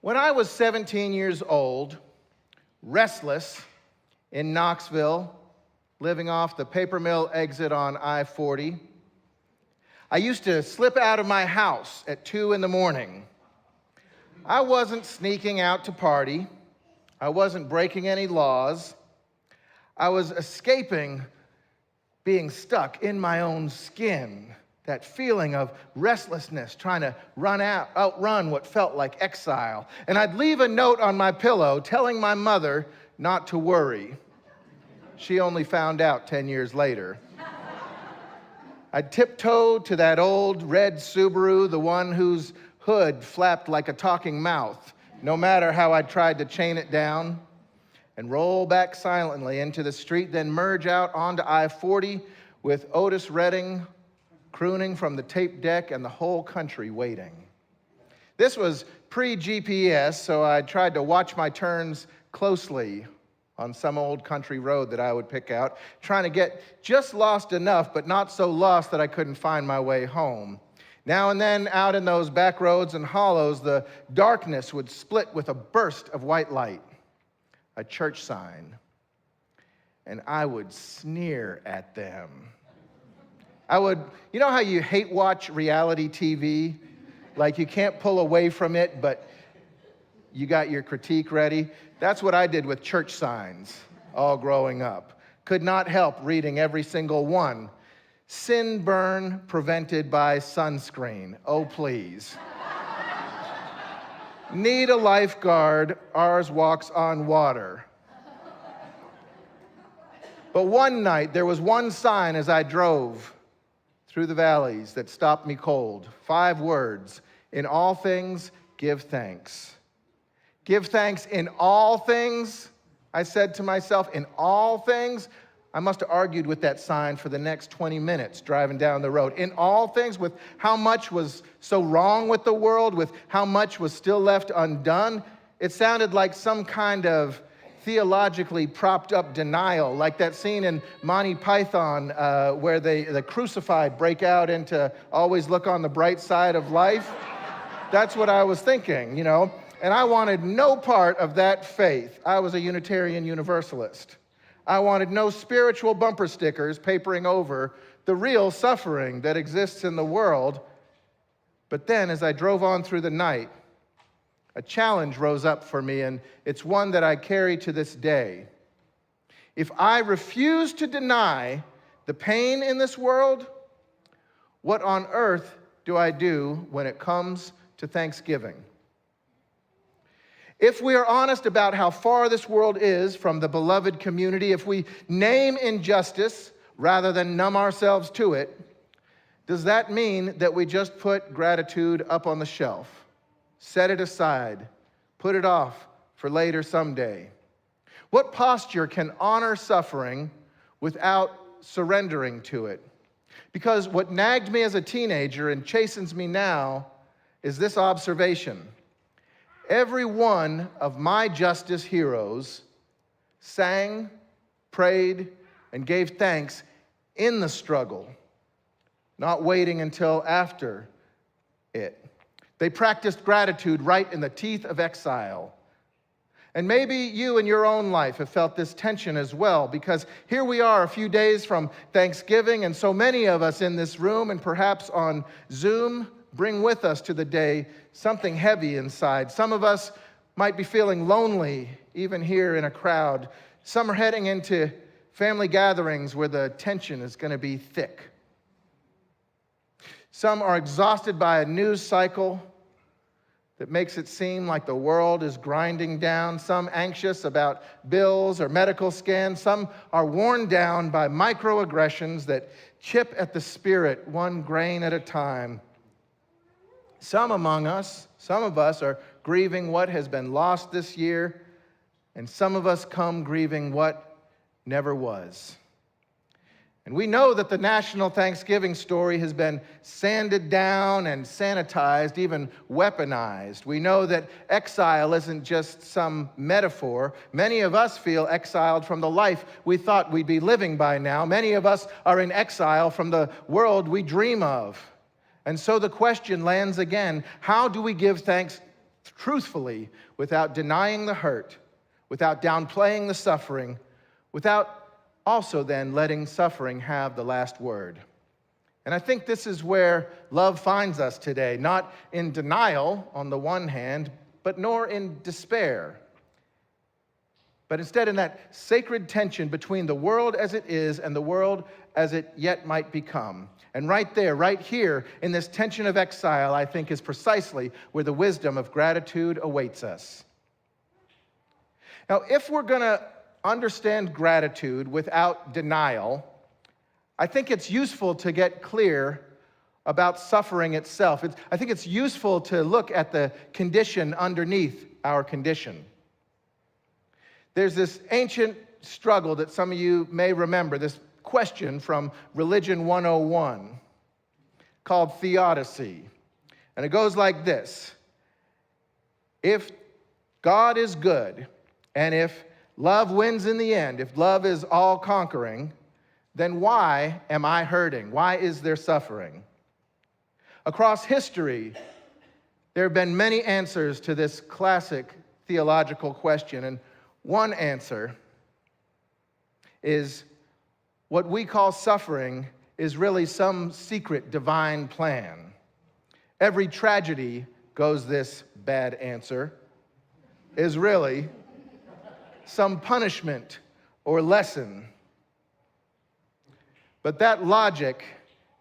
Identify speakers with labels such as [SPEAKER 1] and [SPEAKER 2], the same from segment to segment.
[SPEAKER 1] When I was 17 years old, restless in Knoxville, living off the paper mill exit on I-40, I used to slip out of my house at 2 in the morning. I wasn't sneaking out to party. I wasn't breaking any laws. I was escaping being stuck in my own skin, that feeling of restlessness, trying to outrun what felt like exile. And I'd leave a note on my pillow telling my mother not to worry. She only found out 10 years later. I'd tiptoe to that old red Subaru, the one whose hood flapped like a talking mouth, no matter how I tried to chain it down, and roll back silently into the street, then merge out onto I-40 with Otis Redding crooning from the tape deck and the whole country waiting. This was pre-GPS, so I tried to watch my turns closely on some old country road that I would pick out, trying to get just lost enough, but not so lost that I couldn't find my way home. Now and then, out in those back roads and hollows, the darkness would split with a burst of white light, a church sign, and I would sneer at them. You know how you hate watch reality TV? Like you can't pull away from it, but you got your critique ready? That's what I did with church signs all growing up. Could not help reading every single one. Sin burn prevented by sunscreen. Oh, please. Need a lifeguard, ours walks on water. But one night, there was one sign as I drove through the valleys that stopped me cold. 5 words: in all things, give thanks. Give thanks in all things, I said to myself, in all things. I must have argued with that sign for the next 20 minutes driving down the road. In all things, with how much was so wrong with the world, with how much was still left undone. It sounded like some kind of theologically propped up denial, like that scene in Monty Python where the crucified break out into always look on the bright side of life. That's what I was thinking, you know. And I wanted no part of that faith. I was a Unitarian Universalist. I wanted no spiritual bumper stickers papering over the real suffering that exists in the world. But then, as I drove on through the night, a challenge rose up for me, and it's one that I carry to this day. If I refuse to deny the pain in this world, what on earth do I do when it comes to Thanksgiving? If we are honest about how far this world is from the beloved community, if we name injustice rather than numb ourselves to it, does that mean that we just put gratitude up on the shelf, set it aside, put it off for later someday? What posture can honor suffering without surrendering to it? Because what nagged me as a teenager and chastens me now is this observation. Every one of my justice heroes sang, prayed, and gave thanks in the struggle, not waiting until after it. They practiced gratitude right in the teeth of exile. And maybe you in your own life have felt this tension as well, because here we are a few days from Thanksgiving, and so many of us in this room and perhaps on Zoom bring with us to the day something heavy inside. Some of us might be feeling lonely, even here in a crowd. Some are heading into family gatherings where the tension is going to be thick. Some are exhausted by a news cycle that makes it seem like the world is grinding down. Some anxious about bills or medical scans. Some are worn down by microaggressions that chip at the spirit one grain at a time. Some of us are grieving what has been lost this year, and some of us come grieving what never was. And we know that the national Thanksgiving story has been sanded down and sanitized, even weaponized. We know that exile isn't just some metaphor. Many of us feel exiled from the life we thought we'd be living by now. Many of us are in exile from the world we dream of. And so the question lands again, how do we give thanks truthfully, without denying the hurt, without downplaying the suffering, without also then letting suffering have the last word. And I think this is where love finds us today, not in denial on the one hand, but nor in despair, but instead in that sacred tension between the world as it is and the world as it yet might become. And right there, right here, in this tension of exile, I think is precisely where the wisdom of gratitude awaits us. Now, if we're going to understand gratitude without denial, I think it's useful to get clear about suffering itself. I think it's useful to look at the condition underneath our condition. There's this ancient struggle that some of you may remember, this question from Religion 101 called theodicy. And it goes like this: if God is good, and if love wins in the end, if love is all-conquering, then why am I hurting? Why is there suffering? Across history, there have been many answers to this classic theological question, and one answer is what we call suffering is really some secret divine plan. Every tragedy, goes this bad answer, is really some punishment or lesson. But that logic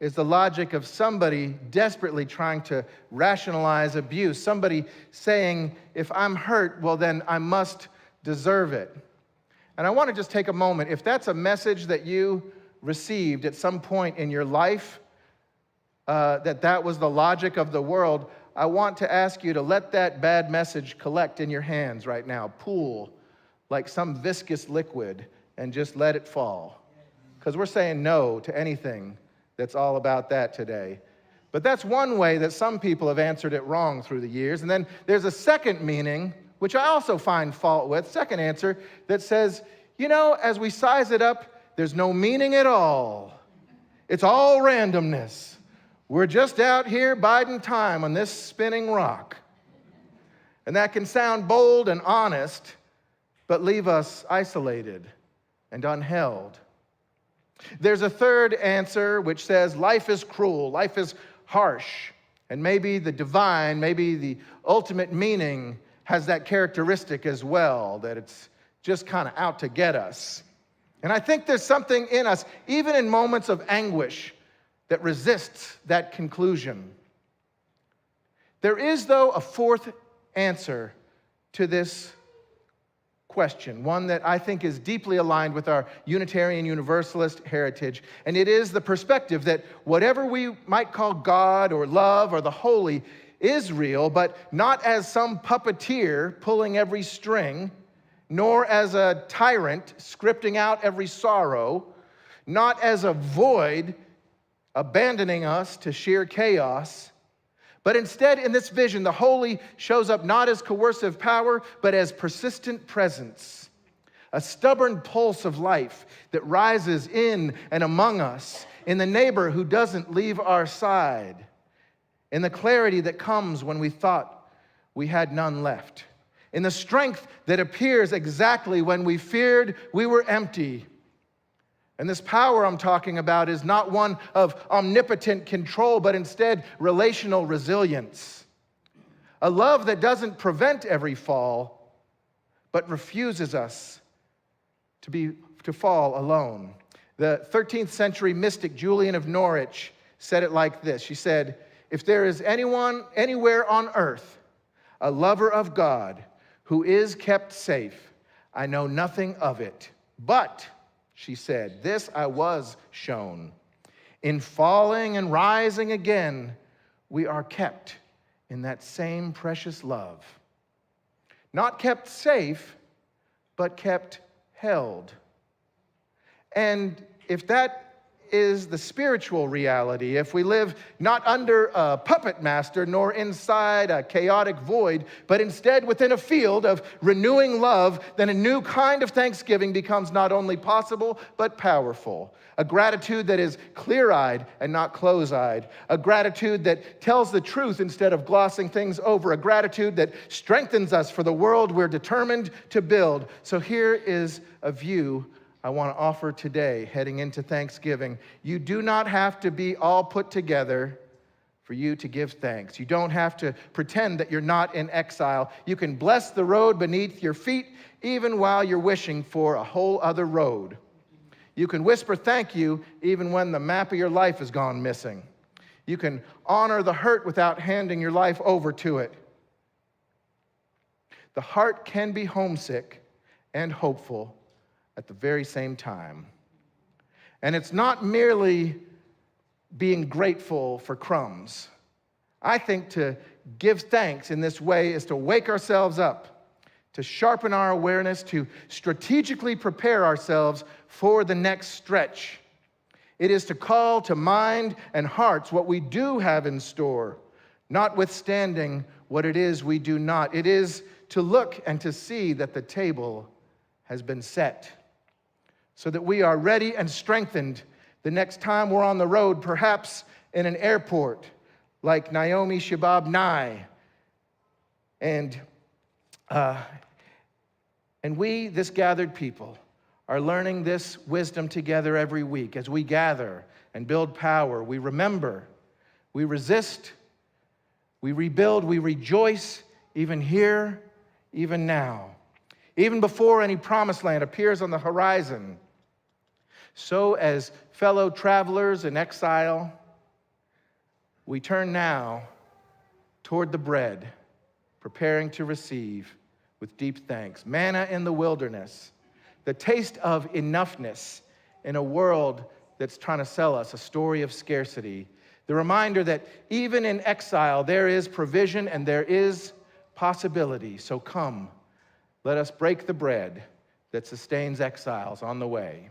[SPEAKER 1] is the logic of somebody desperately trying to rationalize abuse, somebody saying, if I'm hurt, well then I must deserve it. And I want to just take a moment. If that's a message that you received at some point in your life, that was the logic of the world, I want to ask you to let that bad message collect in your hands right now, pool like some viscous liquid, and just let it fall. Because we're saying no to anything that's all about that today. But that's one way that some people have answered it wrong through the years. And then there's a second meaning, which I also find fault with, second answer, that says, you know, as we size it up, there's no meaning at all. It's all randomness. We're just out here biding time on this spinning rock. And that can sound bold and honest, but leave us isolated and unheld. There's a third answer which says life is cruel, life is harsh, and maybe the divine, maybe the ultimate meaning has that characteristic as well, that it's just kind of out to get us. And I think there's something in us, even in moments of anguish, that resists that conclusion. There is, though, a fourth answer to this question, one that I think is deeply aligned with our Unitarian Universalist heritage, and it is the perspective that whatever we might call God or love or the holy is real, but not as some puppeteer pulling every string, nor as a tyrant scripting out every sorrow, not as a void abandoning us to sheer chaos, but instead in this vision, the holy shows up not as coercive power, but as persistent presence, a stubborn pulse of life that rises in and among us, in the neighbor who doesn't leave our side, in the clarity that comes when we thought we had none left, in the strength that appears exactly when we feared we were empty. And this power I'm talking about is not one of omnipotent control, but instead relational resilience. A love that doesn't prevent every fall, but refuses us to fall alone. The 13th century mystic Julian of Norwich said it like this. She said, if there is anyone anywhere on earth, a lover of God, who is kept safe, I know nothing of it. But, she said, this I was shown. In falling and rising again, we are kept in that same precious love. Not kept safe, but kept held. And if that is the spiritual reality. If we live not under a puppet master, nor inside a chaotic void, but instead within a field of renewing love, then a new kind of thanksgiving becomes not only possible, but powerful. A gratitude that is clear-eyed and not close-eyed. A gratitude that tells the truth instead of glossing things over. A gratitude that strengthens us for the world we're determined to build. So here is a view I want to offer today, heading into Thanksgiving. You do not have to be all put together for you to give thanks. You don't have to pretend that you're not in exile. You can bless the road beneath your feet, even while you're wishing for a whole other road. You can whisper thank you, even when the map of your life has gone missing. You can honor the hurt without handing your life over to it. The heart can be homesick and hopeful at the very same time. And it's not merely being grateful for crumbs. I think to give thanks in this way is to wake ourselves up, to sharpen our awareness, to strategically prepare ourselves for the next stretch. It is to call to mind and hearts what we do have in store, notwithstanding what it is we do not. It is to look and to see that the table has been set, so that we are ready and strengthened the next time we're on the road, perhaps in an airport like Naomi Shabab Nye. And we, this gathered people, are learning this wisdom together every week as we gather and build power. We remember, we resist, we rebuild, we rejoice, even here, even now. Even before any promised land appears on the horizon. So as fellow travelers in exile, we turn now toward the bread, preparing to receive with deep thanks. Manna in the wilderness, the taste of enoughness in a world that's trying to sell us a story of scarcity. The reminder that even in exile, there is provision and there is possibility. So come, let us break the bread that sustains exiles on the way.